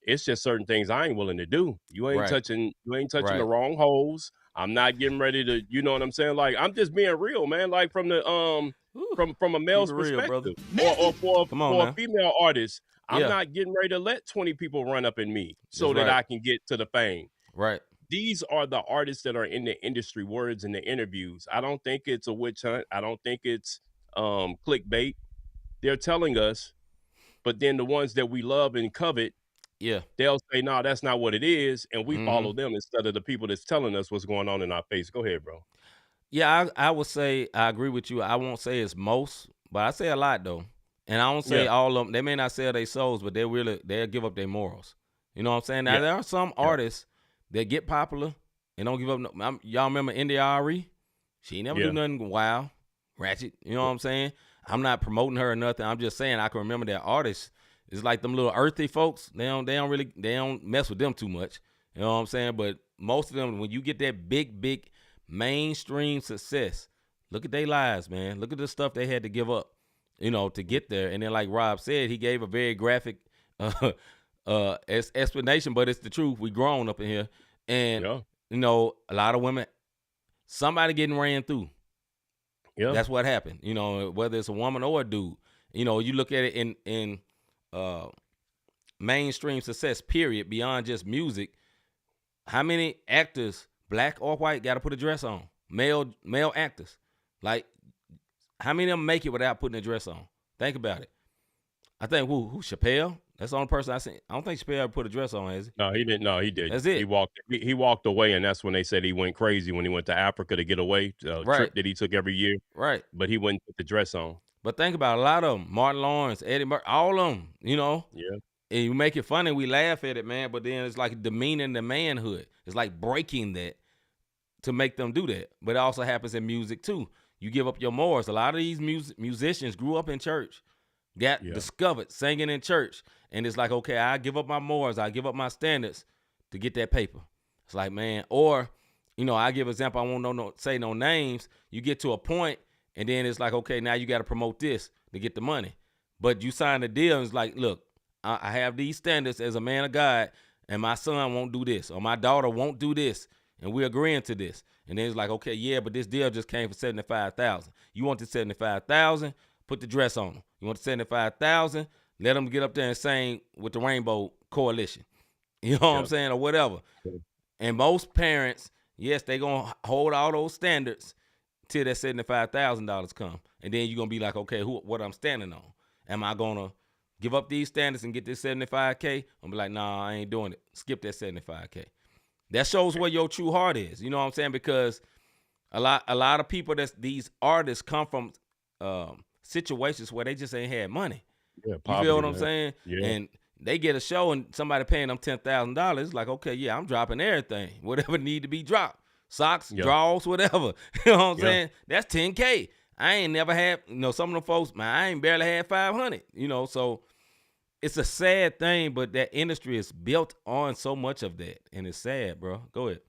S3: It's just certain things I ain't willing to do. You ain't touching the wrong holes. I'm not getting ready to, you know what I'm saying? Like, I'm just being real, man. Like, from the from a male's perspective, or for a female artist, I'm not getting ready to let 20 people run up in me so that I can get to the fame.
S2: Right.
S3: These are the artists that are in the industry, words in the interviews. I don't think it's a witch hunt. I don't think it's clickbait. They're telling us, but then the ones that we love and covet, they'll say, no, that's not what it is. And we follow them instead of the people that's telling us what's going on in our face. Go ahead, bro.
S2: Yeah, I would say I agree with you. I won't say it's most, but I say a lot, though. And I don't say all of them. They may not sell their souls, but they'll give up their morals. You know what I'm saying? Now, there are some artists that get popular and don't give up. Y'all remember India Ari? She never do nothing wild, ratchet. You know what I'm saying? I'm not promoting her or nothing. I'm just saying I can remember that artists. It's like them little earthy folks. They don't mess with them too much. You know what I'm saying? But most of them, when you get that big mainstream success, look at their lives, man. Look at the stuff they had to give up, you know, to get there. And then, like Rob said, he gave a very graphic explanation, but it's the truth. We grown up in here, and you know, a lot of women, somebody getting ran through. Yeah, that's what happened. You know, whether it's a woman or a dude. You know, you look at it in mainstream success, period, beyond just music. How many actors, black or white, got to put a dress on? Male actors. Like, how many of them make it without putting a dress on? Think about it. I think who Chappelle? That's the only person I seen. I don't think Chappelle ever put a dress on, has he?
S3: No, he didn't. No, he did.
S2: That's it.
S3: He walked away, and that's when they said he went crazy when he went to Africa to get away. Trip that he took every year.
S2: Right.
S3: But he wouldn't put the dress on.
S2: But think about a lot of them. Martin Lawrence, Eddie Murphy, all of them, you know?
S3: Yeah.
S2: And you make it funny, we laugh at it, man, but then it's like demeaning the manhood. It's like breaking that to make them do that. But it also happens in music, too. You give up your morals. A lot of these musicians grew up in church, got discovered singing in church. And it's like, okay, I give up my morals. I give up my standards to get that paper. It's like, man, or, you know, I give an example. I won't say no names. You get to a point, and then it's like, okay, now you got to promote this to get the money. But you sign a deal, and it's like, look, I have these standards as a man of God, and my son won't do this, or my daughter won't do this, and we're agreeing to this. And then it's like, okay, yeah, but this deal just came for $75,000. You want the $75,000? Put the dress on them. You want the $75,000? Let them get up there and sing with the Rainbow Coalition. You know what I'm saying, or whatever. And most parents, yes, they gonna hold all those standards till that $75,000 come, and then you're gonna be like, okay, what I'm standing on? Am I gonna give up these standards and get this $75K? I'm be like, nah, I ain't doing it. Skip that $75K. That shows where your true heart is. You know what I'm saying? Because a lot of people these artists come from situations where they just ain't had money.
S3: Yeah,
S2: you feel what I'm saying?
S3: Yeah.
S2: And they get a show and somebody paying them $10,000. It's like, okay, yeah, I'm dropping everything, whatever need to be dropped, socks, drawers, whatever. You know what I'm saying? That's $10K. I ain't never had, you know, some of them folks, man, I ain't barely had 500, you know, so it's a sad thing, but that industry is built on so much of that, and it's sad, bro. Go ahead.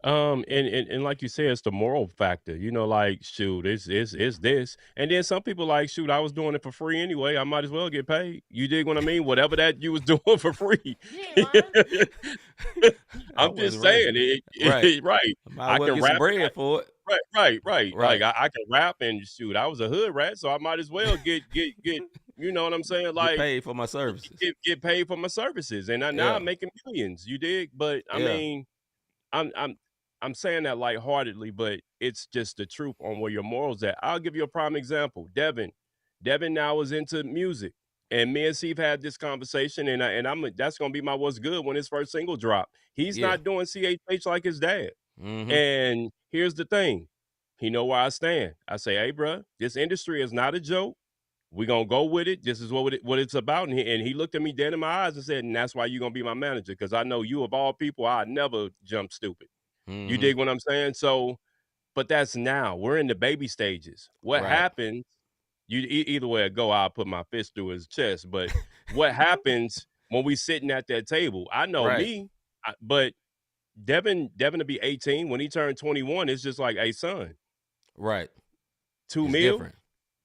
S3: And like you said, it's the moral factor, you know, like, shoot, it's this. And then some people like, shoot, I was doing it for free anyway. I might as well get paid. You dig what I mean? Whatever that you was doing for free. I'm just saying right.
S2: I can rap
S3: bread
S2: for it.
S3: Right. Like I can rap and shoot. I was a hood rat, so I might as well get You know what I'm saying?
S2: Get
S3: Like,
S2: paid for my services.
S3: get paid for my services, and now I'm making millions. You dig? But I mean, I'm saying that lightheartedly, but it's just the truth on where your morals at. I'll give you a prime example. Devin now is into music, and me and Steve had this conversation, and that's gonna be my what's good when his first single drop. He's not doing CHH like his dad.
S2: Mm-hmm.
S3: And here's the thing, he know where I stand. I say, hey, bro, this industry is not a joke. We're going to go with it. This is what it's about. And he looked at me dead in my eyes and said, and that's why you're going to be my manager, because I know you, of all people, I never jump stupid.
S2: Mm-hmm.
S3: You dig what I'm saying? So, but that's now. We're in the baby stages. What happens, either way it go, I'll put my fist through his chest. But what happens when we sitting at that table? I know me, but Devin to be 18, when he turned 21, it's just like, hey, son.
S2: Right.
S3: $2 million?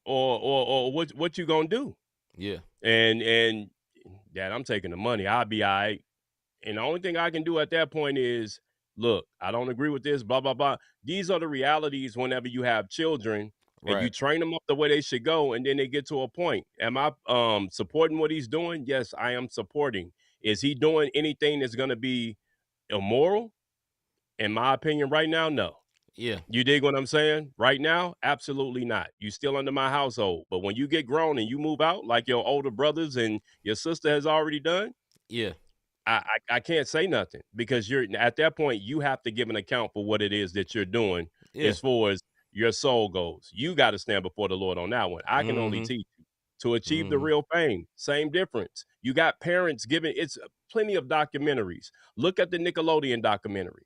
S3: Or what you gonna do?
S2: Yeah.
S3: And Dad, I'm taking the money. I'll be all right. And the only thing I can do at that point is, look, I don't agree with this, blah, blah, blah. These are the realities whenever you have children and you train them up the way they should go, and then they get to a point. Am I supporting what he's doing? Yes, I am supporting. Is he doing anything that's gonna be immoral? In my opinion, right now, no.
S2: Yeah.
S3: You dig what I'm saying? Right now, absolutely not. You still under my household. But when you get grown and you move out, like your older brothers and your sister has already done, I can't say nothing, because you're at that point, you have to give an account for what it is that you're doing as far as your soul goes. You got to stand before the Lord on that one. I can only teach you to achieve the real fame. Same difference. You got parents giving, it's plenty of documentaries. Look at the Nickelodeon documentary.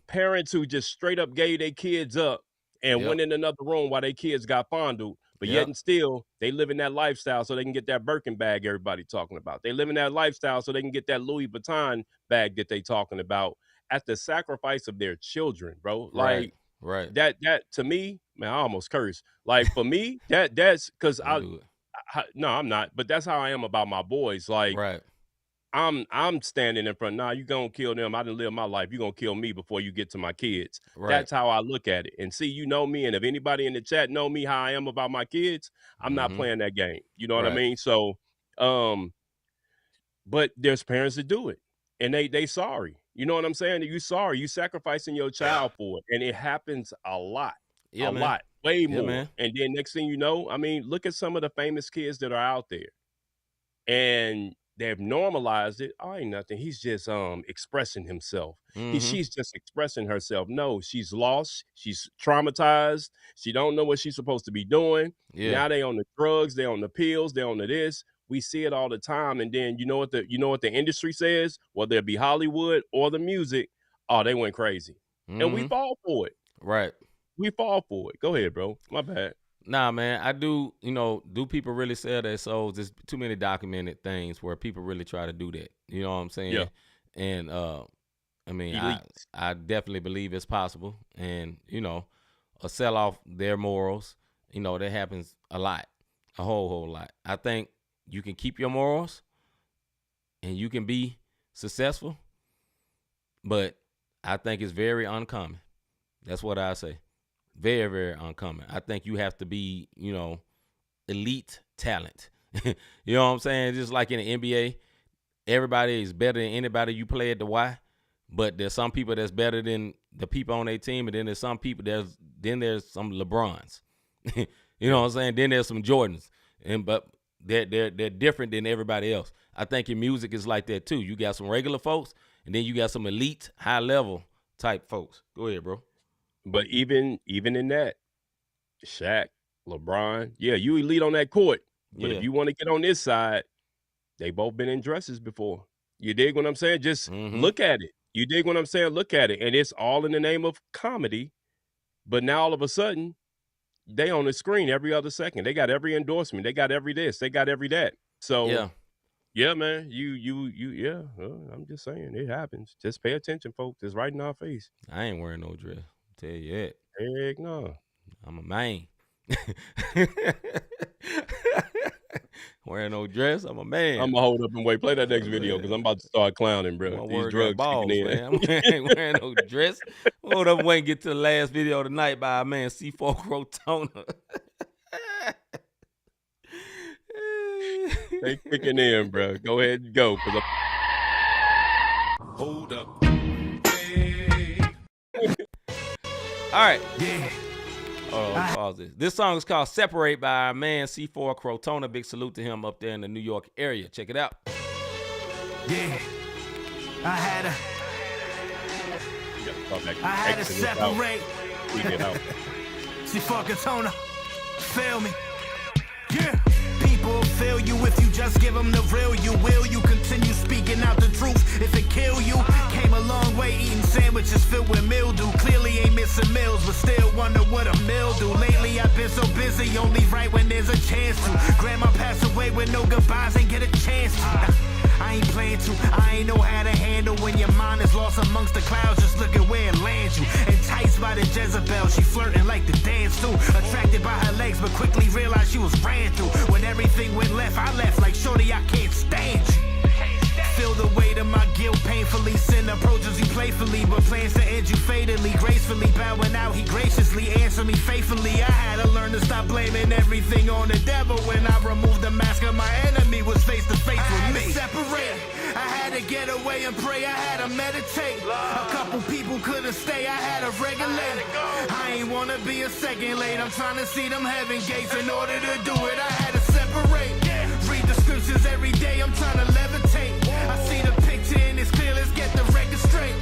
S3: Parents who just straight up gave their kids up and went in another room while their kids got fondled, but yet and still they live in that lifestyle so they can get that Birkin bag everybody talking about. They live in that lifestyle so they can get that Louis Vuitton bag that they talking about at the sacrifice of their children, bro. Like that to me, man, I almost cursed. Like for me, that's because no, I'm not, but that's how I am about my boys. Like I'm standing in front. Nah, you gonna kill them. I didn't live my life. You gonna kill me before you get to my kids. That's how I look at it. And see, you know me, and if anybody in the chat know me how I am about my kids, I'm not playing that game. You know what I mean? So, but there's parents that do it, and they sorry. You know what I'm saying? You sorry. You sacrificing your child for it, and it happens a lot. Lot, way more. Man. And then next thing you know, I mean, look at some of the famous kids that are out there, and they've normalized it. Oh, ain't nothing. He's just expressing himself. She's just expressing herself. No, she's lost. She's traumatized. She don't know what she's supposed to be doing. Now they on the drugs. They on the pills. They on the this. We see it all the time. And then you know what the industry says, whether it be Hollywood or the music. Oh, they went crazy, and we fall for it.
S2: Right.
S3: We fall for it. Go ahead, bro. My bad.
S2: Nah, man, I do, do people really sell their souls? There's too many documented things where people really try to do that. You know what I'm saying?
S3: Yeah.
S2: And, I mean, I definitely believe it's possible. And, sell off their morals, that happens a lot, a whole lot. I think you can keep your morals and you can be successful, but I think it's very uncommon. That's what I say. Very, very uncommon. I think you have to be, elite talent. You know what I'm saying? Just like in the NBA, everybody is better than anybody you play at the Y, but there's some people that's better than the people on their team, and then there's some people there's some LeBrons. You know what I'm saying? Then there's some Jordans, but they're different than everybody else. I think in music is like that too. You got some regular folks, and then you got some elite, high level type folks. Go ahead, bro.
S3: But even in that, Shaq, LeBron, you elite on that court. But if you want to get on this side, they both been in dresses before. You dig what I'm saying? Just look at it. You dig what I'm saying? Look at it. And it's all in the name of comedy. But now all of a sudden, they on the screen every other second. They got every endorsement. They got every this. They got every that. So, yeah, man. I'm just saying, it happens. Just pay attention, folks. It's right in our face.
S2: I ain't wearing no dress. Tell you that.
S3: Heck no.
S2: I'm a man. Wearing no dress, I'm a man.
S3: I'm gonna hold up and wait. Play that next video because I'm about to start clowning, bro. These drugs
S2: balls, man. I ain't wearing no dress. Hold up and wait and get to the last video tonight by our man C4 Crotona.
S3: They kicking in, bro. Go ahead and go.
S1: Hold up. Hey.
S2: All right.
S5: Yeah.
S2: Pause this. This song is called Separate by our man C4 Crotona. Big salute to him up there in the New York area. Check it out.
S5: Yeah. I had to separate. C4 Crotona. Feel me. Yeah. People fail you if you just give them the real you. Will you continue speaking out the truth if it kill you? Came a long way eating sandwiches filled with mildew. Clearly ain't missing meals, but still wonder what a meal do. Lately I've been so busy, only right when there's a chance to. Grandma passed away with no goodbyes, ain't get a chance to. I ain't playing to, I ain't know how to handle when your mind is lost amongst the clouds. Just look at where it lands you. Enticed by the Jezebel, she flirting like the dance too. Attracted by her legs, but quickly realized she was ran through. When everything went left, I left like shorty, I can't stand you. Feel the weight of my guilt painfully. Sin approaches you playfully, but plans to end you fatally. Gracefully bowing out, he graciously answered me faithfully. I had to learn to stop blaming everything on the devil. When I removed the mask of my enemy, was face to face with me. Separate. I had to get away and pray. I had to meditate. A couple people couldn't stay. I had to regulate. I ain't wanna be a second late. I'm trying to see them heaven gates. In order to do it, I had to separate. Read the scriptures every day. I'm trying to levitate. I see the picture and it's clear, let's get the record straight.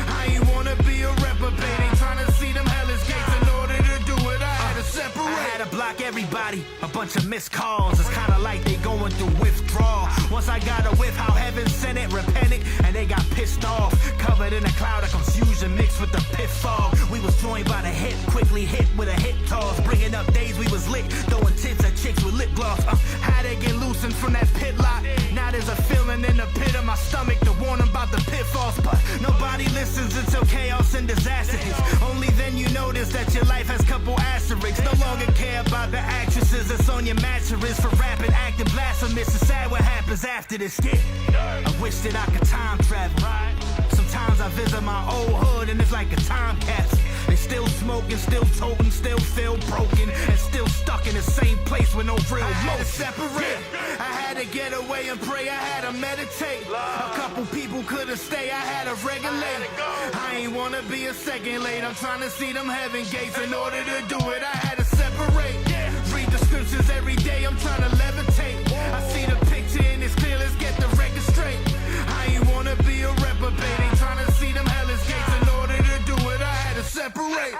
S5: I ain't wanna be a reprobate, ain't trying to see them hellish gates. In order to do it, I had to separate. I had to block everybody, a bunch of missed calls. It's kinda like they going through withdrawal. Once I got a whiff, how heaven sent it, repented, and they got pissed off. Covered in a cloud of confusion mixed with the pit fog. We was joined by the hip, quickly hit with a hit toss. Bringing up days we was lit, throwing tits at chicks with lip gloss. Had to get loosened from that pit lock. Now there's a feeling in the pit of my stomach to warn them about the pitfalls. But nobody listens until chaos and disaster hits. Only then you notice that your life has couple asterisks. No longer care about the actresses that's on your mattress for rapping, acting blasphemous. It's sad what happens after this. Yeah. I wish that I could time travel. Sometimes I visit my old hood and it's like a time capsule. They still smoking, still toting, still feel broken, and still stuck in the same place with no real motion. I had to separate. I had to get away and pray. I had to meditate. A couple people couldn't stay. I had to regulate. I ain't wanna be a second late. I'm trying to see them heaven gates. In order to do it, I had to separate. Read the scriptures every day. I'm trying to levitate. I see the picture and it's clear. Let's get the record straight. I ain't wanna be a reprobate. Ain't trying to see them hellish gates. In order to do it, I had to separate.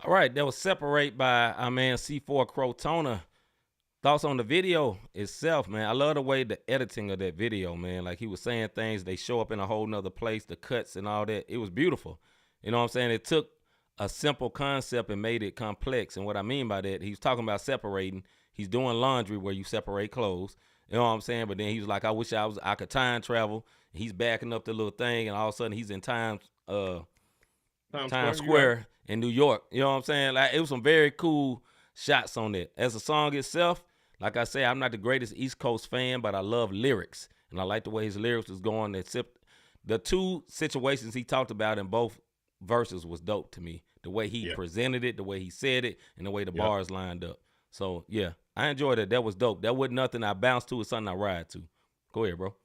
S2: All right, that was Separate by our man C4 Crotona. Thoughts on the video itself, man. I love the way the editing of that video, man. Like he was saying things, they show up in a whole nother place, the cuts and all that. It was beautiful. You know what I'm saying? It took a simple concept and made it complex. And what I mean by that, he's talking about separating. He's doing laundry where you separate clothes. You know what I'm saying? But then he was like, I wish I could time travel. He's backing up the little thing, and all of a sudden he's in Times Square in New York. You know what I'm saying? Like, it was some very cool shots on that. As a song itself, like I say, I'm not the greatest East Coast fan, but I love lyrics. And I like the way his lyrics was going. The two situations he talked about in both verses was dope to me. The way he presented it, the way he said it, and the way the bars lined up. So, yeah, I enjoyed it. That was dope. That wasn't nothing I bounced to. It's something I ride to. Go ahead, bro.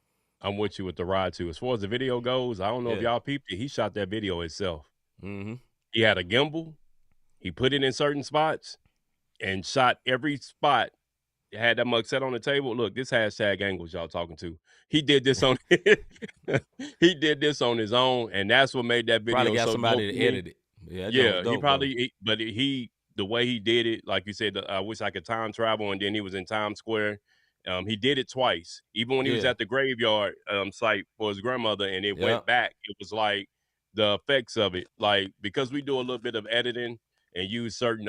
S3: I'm with you with the ride to. As far as the video goes, I don't know if y'all peeped it. He shot that video himself.
S2: Mm-hmm.
S3: He had a gimbal. He put it in certain spots and shot every spot. Had that mug set on the table. Look, this hashtag angles y'all talking to. He did this on he did this on his own, and that's what made that video
S2: probably got
S3: so
S2: somebody
S3: dope.
S2: to edit it.
S3: Yeah,
S2: dope,
S3: he probably, but the way he did it, like you said, I wish I could time travel, and then he was in Times Square. He did it twice. Even when he was at the graveyard site for his grandmother, and it went back. It was like the effects of it, like because we do a little bit of editing and use certain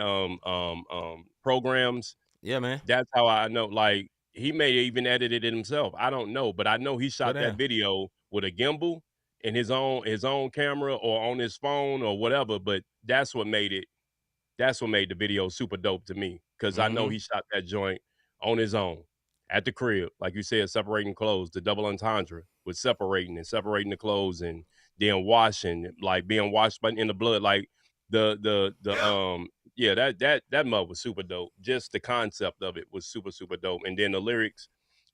S3: programs.
S2: Yeah, man.
S3: That's how I know. Like he may even edited it himself. I don't know, but I know he shot that video with a gimbal in his own camera or on his phone or whatever. But that's what made it. That's what made the video super dope to me because I know he shot that joint on his own. at the crib, like you said, separating clothes, the double entendre with separating the clothes and then washing, like being washed in the blood, like that mug was super dope. Just the concept of it was super, super dope. And then the lyrics,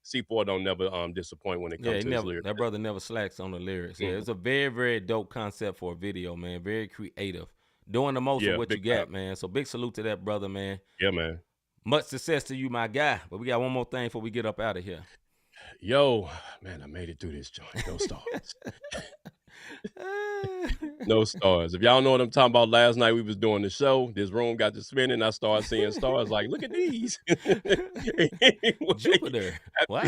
S3: C4 don't never disappoint when it comes to his lyrics.
S2: That brother never slacks on the lyrics. Yeah, it's a very, very dope concept for a video, man. Very creative. Doing the most of what you got, man. So big salute to that brother, man.
S3: Yeah, man.
S2: Much success to you, my guy. But we got one more thing before we get up out of here.
S3: Yo, man, I made it through this joint. No stars. No stars. If y'all know what I'm talking about, last night we was doing the show. This room got to spinning. I started seeing stars. Like, look at these. Anyway,
S2: Jupiter. Wow.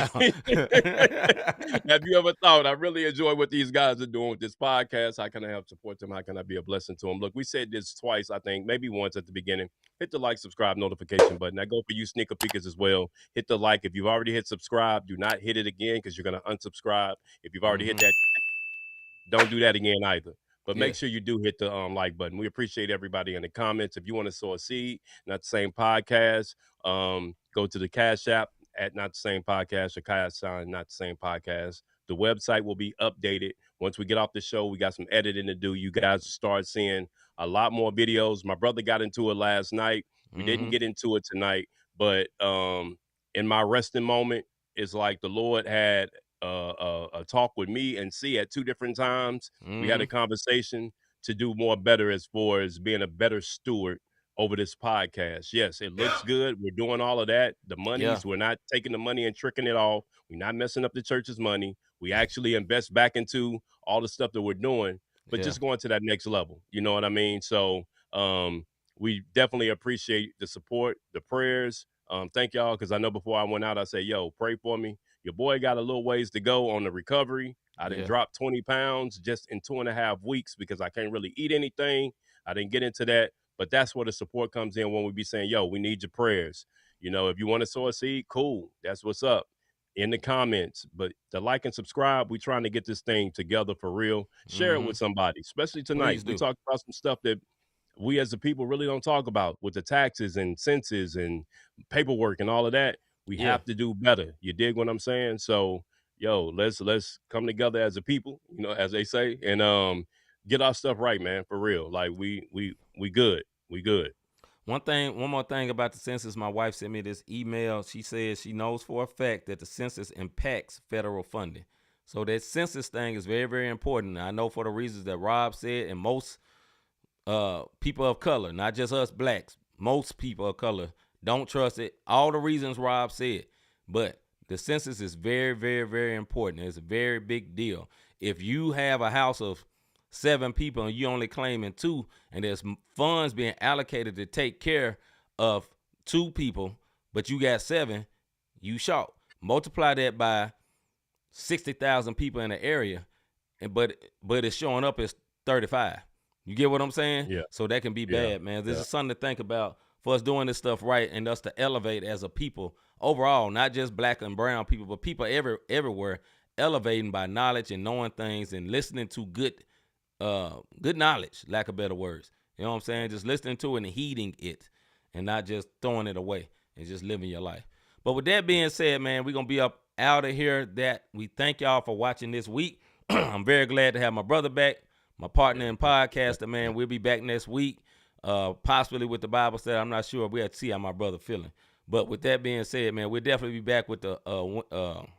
S3: Have you ever thought, I really enjoy what these guys are doing with this podcast? How can I help support them? How can I be a blessing to them? Look, we said this twice, I think, maybe once at the beginning. Hit the like, subscribe, notification button. Now go for you sneaker peekers as well. Hit the like. If you've already hit subscribe, do not hit it again because you're going to unsubscribe. If you've already hit that, don't do that again either. But make sure you do hit the like button. We appreciate everybody in the comments. If you want to sow a seed, Not the Same Podcast, go to the Cash App at Not the Same Podcast or Cash Sign Not the Same Podcast. The website will be updated. Once we get off the show, we got some editing to do. You guys start seeing a lot more videos. My brother got into it last night. We didn't get into it tonight. But in my resting moment, it's like the Lord had a talk with me and C at 2 different times. We had a conversation to do more better as far as being a better steward over this podcast. Yes, it looks good. We're doing all of that. The monies, we're not taking the money and tricking it off. We're not messing up the church's money. We actually invest back into all the stuff that we're doing, but just going to that next level. You know what I mean? So we definitely appreciate the support, the prayers. Thank y'all, because I know before I went out, I said, yo, pray for me. Your boy got a little ways to go on the recovery. I didn't drop 20 pounds just in 2.5 weeks because I can't really eat anything. I didn't get into that. But that's where the support comes in when we be saying, yo, we need your prayers. You know, if you want to sow a seed, cool. That's what's up in the comments. But the like and subscribe, we trying to get this thing together for real. Share it with somebody, especially tonight. We talked about some stuff that we as the people really don't talk about with the taxes and census and paperwork and all of that. We have to do better. You dig what I'm saying? So, yo, let's come together as a people, you know, as they say, and get our stuff right, man, for real. Like we good. We good.
S2: One more thing about the census. My wife sent me this email. She says she knows for a fact that the census impacts federal funding. So that census thing is very, very important. I know for the reasons that Rob said, and most people of color, not just us blacks, most people of color don't trust it. All the reasons Rob said. But the census is very, very, very important. It's a very big deal. If you have a house of 7 people and you only claiming 2, and there's funds being allocated to take care of 2 people, but you got 7, you short. Multiply that by 60,000 people in the area, but it's showing up as 35. You get what I'm saying?
S3: Yeah.
S2: So that can be bad, man. This is something to think about for us doing this stuff right and us to elevate as a people overall, not just black and brown people, but people everywhere, elevating by knowledge and knowing things and listening to good knowledge, lack of better words. You know what I'm saying? Just listening to it and heeding it and not just throwing it away and just living your life. But with that being said, man, we're going to be up out of here. That we thank y'all for watching this week. I'm very glad to have my brother back, my partner in podcaster, man. We'll be back next week, possibly with the Bible study. I'm not sure. We have to see how my brother feeling. But with that being said, man, we'll definitely be back with the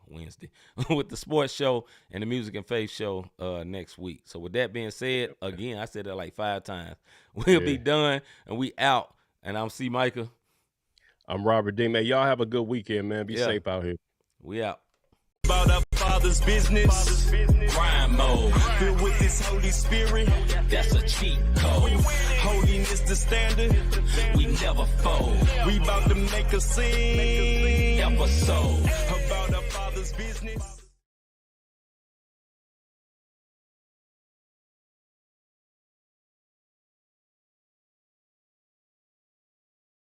S2: Wednesday, with the sports show and the music and faith show next week. So with that being said, again, I said that like 5 times. We'll be done, and we out. And I'm C-Micah.
S3: I'm Robert D. Man, y'all have a good weekend, man. Be safe out here.
S2: We out.
S1: About our Father's business. Crime mode. Filled with this Holy Spirit. That's a cheat code. Holiness the standard. We never fold. We about to make a scene. Episode. About our Father's business.